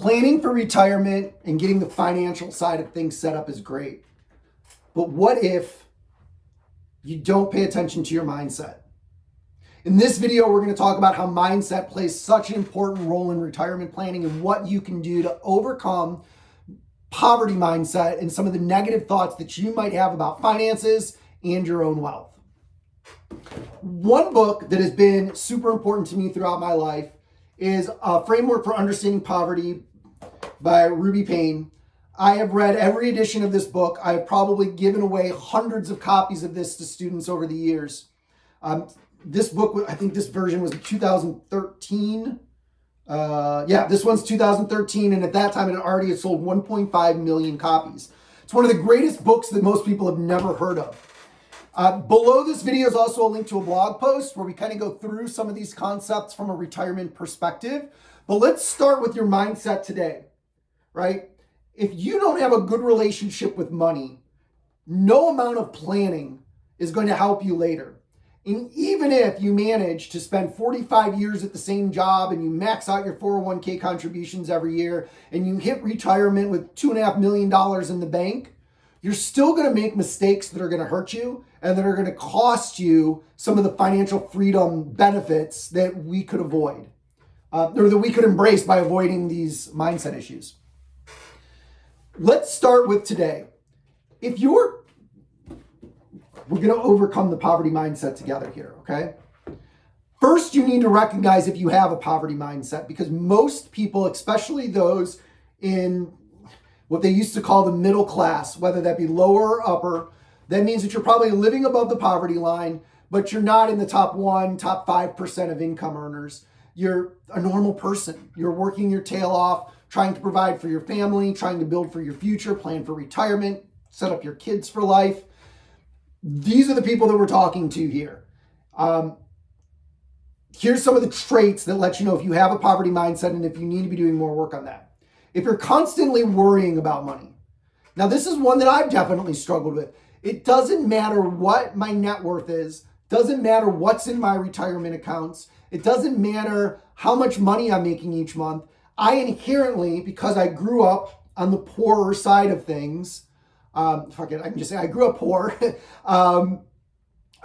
Planning for retirement and getting the financial side of things set up is great. But what if you don't pay attention to your mindset? In this video, we're going to talk about how mindset plays such an important role in retirement planning and what you can do to overcome poverty mindset and some of the negative thoughts that you might have about finances and your own wealth. One book that has been super important to me throughout my life is A Framework for Understanding Poverty by Ruby Payne. I have read every edition of this book. I have probably given away hundreds of copies of this to students over the years. This book, I think this version was 2013. This one's 2013, and at that time it already had sold 1.5 million copies. It's one of the greatest books that most people have never heard of. Below this video is also a link to a blog post where we kind of go through some of these concepts from a retirement perspective. But let's start with your mindset today, right? If you don't have a good relationship with money, no amount of planning is going to help you later. And even if you manage to spend 45 years at the same job and you max out your 401k contributions every year and you hit retirement with $2.5 million in the bank, you're still going to make mistakes that are going to hurt you and that are going to cost you some of the financial freedom benefits that we could avoid, or that we could embrace by avoiding these mindset issues. Let's start with today. We're going to overcome the poverty mindset together here, okay? First, you need to recognize if you have a poverty mindset, because most people, especially those in what they used to call the middle class, whether that be lower or upper, that means that you're probably living above the poverty line, but you're not in the top 5% of income earners. You're a normal person. You're working your tail off, trying to provide for your family, trying to build for your future, plan for retirement, set up your kids for life. These are the people that we're talking to here. Here's some of the traits that let you know if you have a poverty mindset and if you need to be doing more work on that. If you're constantly worrying about money. Now, this is one that I've definitely struggled with. It doesn't matter what my net worth is. Doesn't matter what's in my retirement accounts. It doesn't matter how much money I'm making each month. I inherently, because I grew up on the poorer side of things, I can just say I grew up poor. I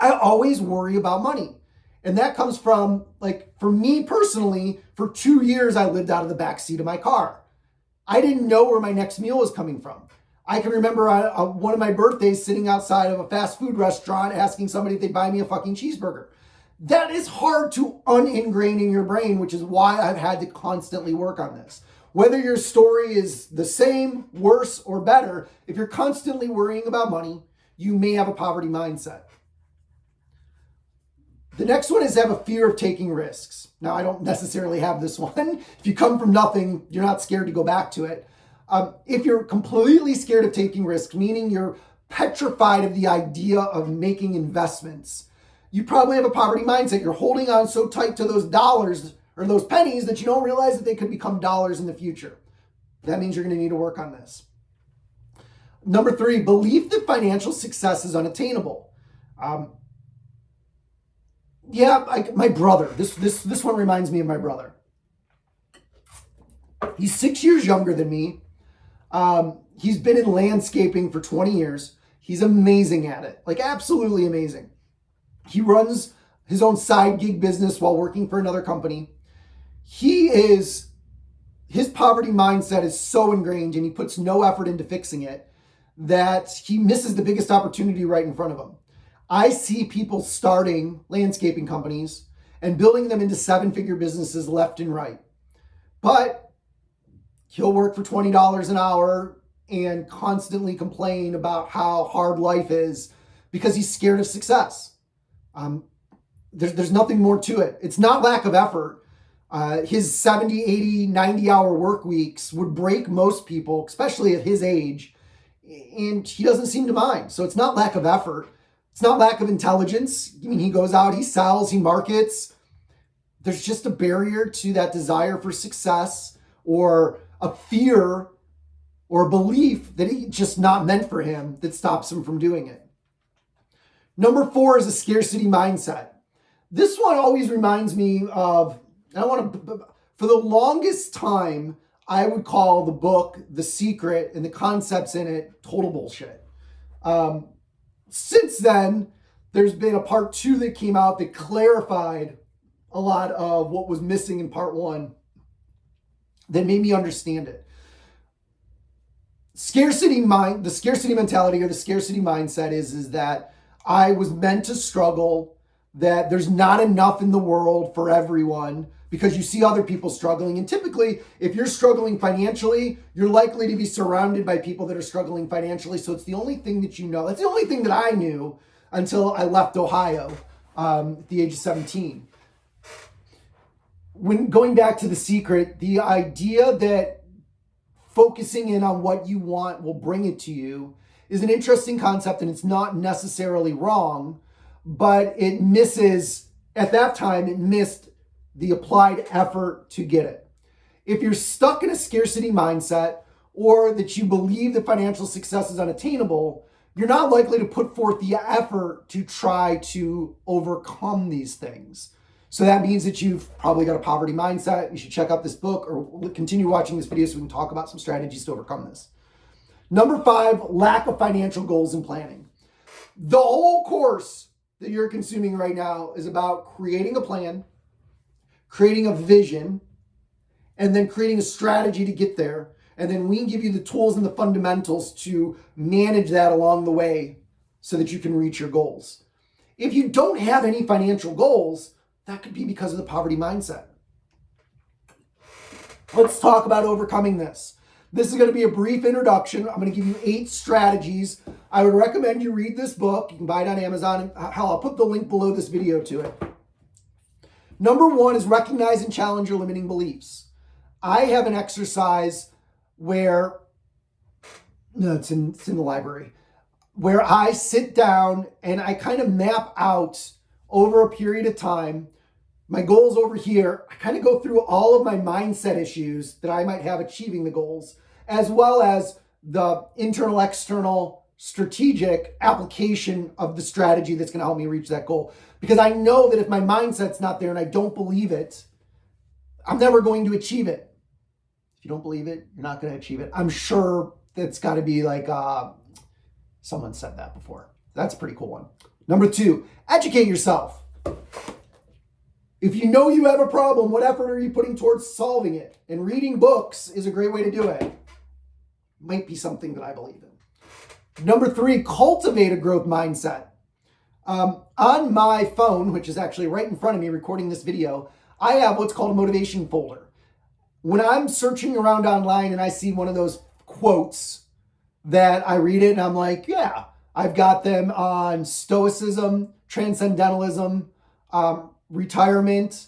always worry about money. And that comes from, for me personally, for 2 years, I lived out of the back seat of my car. I didn't know where my next meal was coming from. I can remember on one of my birthdays sitting outside of a fast food restaurant asking somebody if they'd buy me a fucking cheeseburger. That is hard to uningrain in your brain, which is why I've had to constantly work on this. Whether your story is the same, worse, or better, if you're constantly worrying about money, you may have a poverty mindset. The next one is have a fear of taking risks. Now, I don't necessarily have this one. If you come from nothing, you're not scared to go back to it. If you're completely scared of taking risks, meaning you're petrified of the idea of making investments, you probably have a poverty mindset. You're holding on so tight to those dollars or those pennies that you don't realize that they could become dollars in the future. That means you're going to need to work on this. Number 3, belief that financial success is unattainable. My brother. This one reminds me of my brother. He's 6 years younger than me. He's been in landscaping for 20 years. He's amazing at it, absolutely amazing. He runs his own side gig business while working for another company. His poverty mindset is so ingrained and he puts no effort into fixing it that he misses the biggest opportunity right in front of him. I see people starting landscaping companies and building them into 7-figure businesses left and right. But he'll work for $20 an hour and constantly complain about how hard life is because he's scared of success. There's nothing more to it. It's not lack of effort. His 70, 80, 90-hour work weeks would break most people, especially at his age, and he doesn't seem to mind. So it's not lack of effort. It's not lack of intelligence. I mean, he goes out, he sells, he markets. There's just a barrier to that desire for success or a fear or a belief that it's just not meant for him that stops him from doing it. Number 4 is a scarcity mindset. This one always reminds me of, for the longest time, I would call the book The Secret and the concepts in it total bullshit. Since then, there's been a part 2 that came out that clarified a lot of what was missing in part 1 that made me understand it. The scarcity mentality or the scarcity mindset is that I was meant to struggle, that there's not enough in the world for everyone because you see other people struggling. And typically, if you're struggling financially, you're likely to be surrounded by people that are struggling financially. So it's the only thing that you know. That's the only thing that I knew until I left Ohio at the age of 17. When going back to The Secret, the idea that focusing in on what you want will bring it to you is an interesting concept, and it's not necessarily wrong, but it misses, at that time, it missed the applied effort to get it. If you're stuck in a scarcity mindset or that you believe that financial success is unattainable, you're not likely to put forth the effort to try to overcome these things. So that means that you've probably got a poverty mindset. You should check out this book or continue watching this video so we can talk about some strategies to overcome this. Number 5, lack of financial goals and planning. The whole course that you're consuming right now is about creating a plan, creating a vision, and then creating a strategy to get there. And then we can give you the tools and the fundamentals to manage that along the way so that you can reach your goals. If you don't have any financial goals, that could be because of the poverty mindset. Let's talk about overcoming this. This is going to be a brief introduction. I'm going to give you 8 strategies. I would recommend you read this book. You can buy it on Amazon. Hell, I'll put the link below this video to it. Number 1 is recognize and challenge your limiting beliefs. I have an exercise where, no, it's in the library, where I sit down and I kind of map out over a period of time my goals over here. I kind of go through all of my mindset issues that I might have achieving the goals, as well as the internal, external, strategic application of the strategy that's going to help me reach that goal. Because I know that if my mindset's not there and I don't believe it, I'm never going to achieve it. If you don't believe it, you're not going to achieve it. I'm sure that's got to be like, someone said that before. That's a pretty cool one. Number 2, educate yourself. If you know you have a problem, what effort are you putting towards solving it? And reading books is a great way to do it. Might be something that I believe in. Number 3, cultivate a growth mindset. On my phone, which is actually right in front of me recording this video, I have what's called a motivation folder. When I'm searching around online and I see one of those quotes that I read it and I'm like, yeah, I've got them on stoicism, transcendentalism, retirement,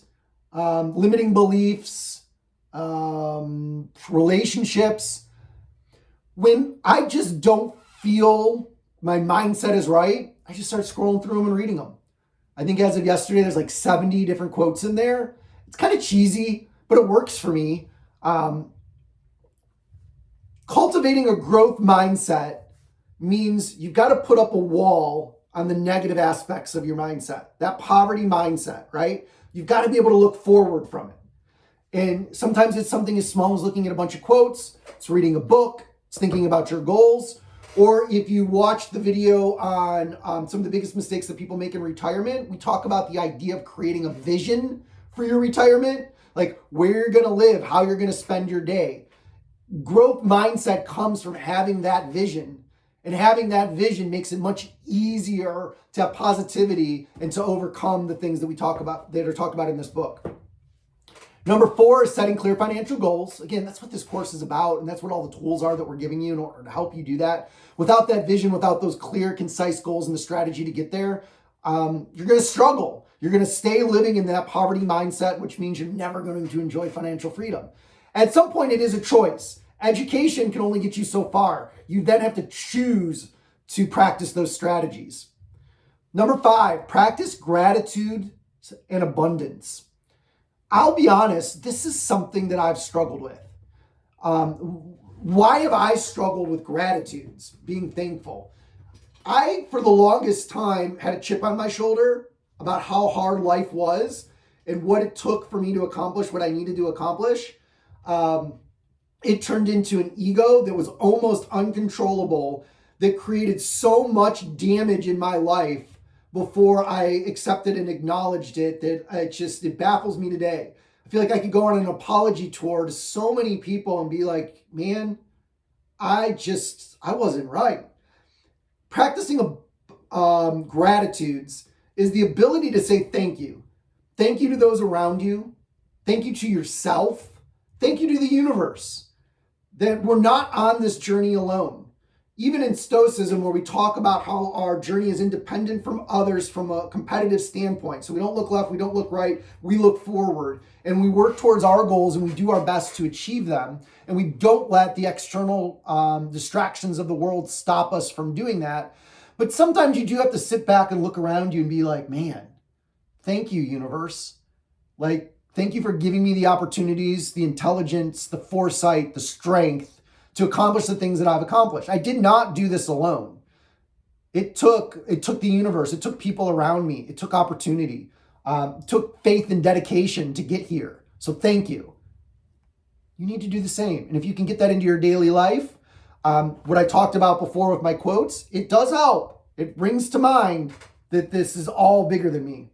limiting beliefs, relationships. When I just don't feel my mindset is right, I just start scrolling through them and reading them. I think as of yesterday, there's like 70 different quotes in there. It's kind of cheesy, but it works for me. Cultivating a growth mindset means you've got to put up a wall on the negative aspects of your mindset, that poverty mindset, right? You've got to be able to look forward from it. And sometimes it's something as small as looking at a bunch of quotes, it's reading a book, it's thinking about your goals. Or if you watch the video on some of the biggest mistakes that people make in retirement, we talk about the idea of creating a vision for your retirement, like where you're going to live, how you're going to spend your day. Growth mindset comes from having that vision, and having that vision makes it much easier to have positivity and to overcome the things that we talk about, that are talked about in this book. Number 4 is setting clear financial goals. Again, that's what this course is about, and that's what all the tools are that we're giving you in order to help you do that. Without that vision, without those clear, concise goals and the strategy to get there, you're going to struggle. You're going to stay living in that poverty mindset, which means you're never going to enjoy financial freedom. At some point, it is a choice. Education can only get you so far. You then have to choose to practice those strategies. Number 5, practice gratitude and abundance. I'll be honest, this is something that I've struggled with. Why have I struggled with gratitude, being thankful? I, for the longest time, had a chip on my shoulder about how hard life was and what it took for me to accomplish what I needed to accomplish. it turned into an ego that was almost uncontrollable, that created so much damage in my life before I accepted and acknowledged it, that it baffles me today. I feel like I could go on an apology tour to so many people and be like, man, I wasn't right. Practicing gratitudes is the ability to say thank you. Thank you to those around you. Thank you to yourself. Thank you to the universe. That we're not on this journey alone. Even in Stoicism, where we talk about how our journey is independent from others from a competitive standpoint. So we don't look left, we don't look right, we look forward. And we work towards our goals and we do our best to achieve them. And we don't let the external distractions of the world stop us from doing that. But sometimes you do have to sit back and look around you and be like, man, thank you, universe. Like, thank you for giving me the opportunities, the intelligence, the foresight, the strength to accomplish the things that I've accomplished. I did not do this alone. It took the universe. It took people around me. It took opportunity. It took faith and dedication to get here. So thank you. You need to do the same. And if you can get that into your daily life, what I talked about before with my quotes, it does help. It brings to mind that this is all bigger than me.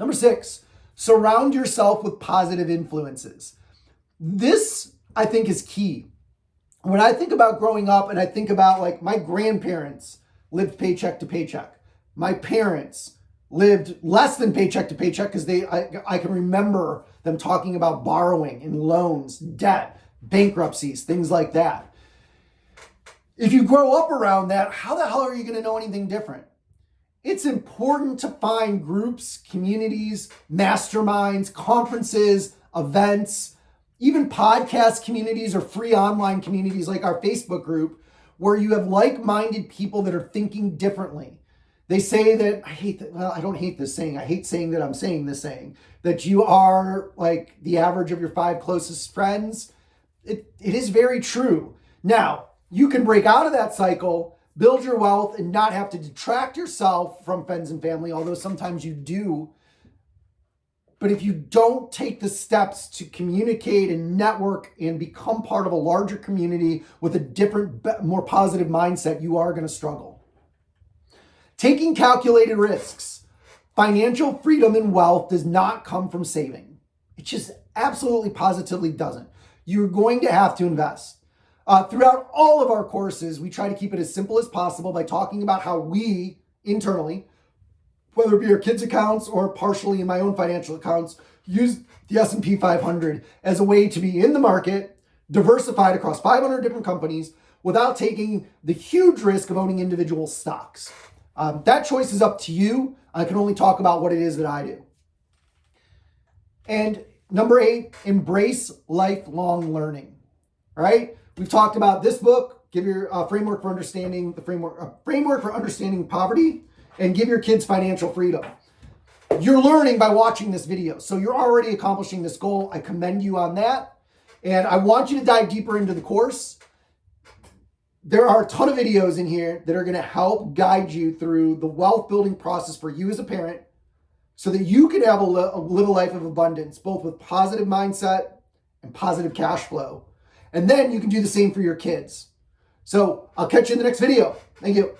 Number 6, surround yourself with positive influences. This, I think, is key. When I think about growing up and I think about, like, my grandparents lived paycheck to paycheck. My parents lived less than paycheck to paycheck because I can remember them talking about borrowing and loans, debt, bankruptcies, things like that. If you grow up around that, how the hell are you going to know anything different? It's important to find groups, communities, masterminds, conferences, events, even podcast communities or free online communities like our Facebook group, where you have like-minded people that are thinking differently. They say that, I don't hate this saying. I hate saying that I'm saying this saying, that you are like the average of your 5 closest friends. It is very true. Now, you can break out of that cycle, build your wealth, and not have to detract yourself from friends and family, although sometimes you do. But if you don't take the steps to communicate and network and become part of a larger community with a different, more positive mindset, you are going to struggle. Taking calculated risks. Financial freedom and wealth does not come from saving. It just absolutely positively doesn't. You're going to have to invest. Throughout all of our courses, we try to keep it as simple as possible by talking about how we internally, whether it be our kids' accounts or partially in my own financial accounts, use the S&P 500 as a way to be in the market, diversified across 500 different companies without taking the huge risk of owning individual stocks. That choice is up to you. I can only talk about what it is that I do. And number 8, embrace lifelong learning. All right? We've talked about this book, give your framework for understanding framework for understanding poverty, and give your kids financial freedom. You're learning by watching this video, so you're already accomplishing this goal. I commend you on that, and I want you to dive deeper into the course. There are a ton of videos in here that are going to help guide you through the wealth building process for you as a parent, so that you can have live a life of abundance, both with positive mindset and positive cash flow. And then you can do the same for your kids. So I'll catch you in the next video. Thank you.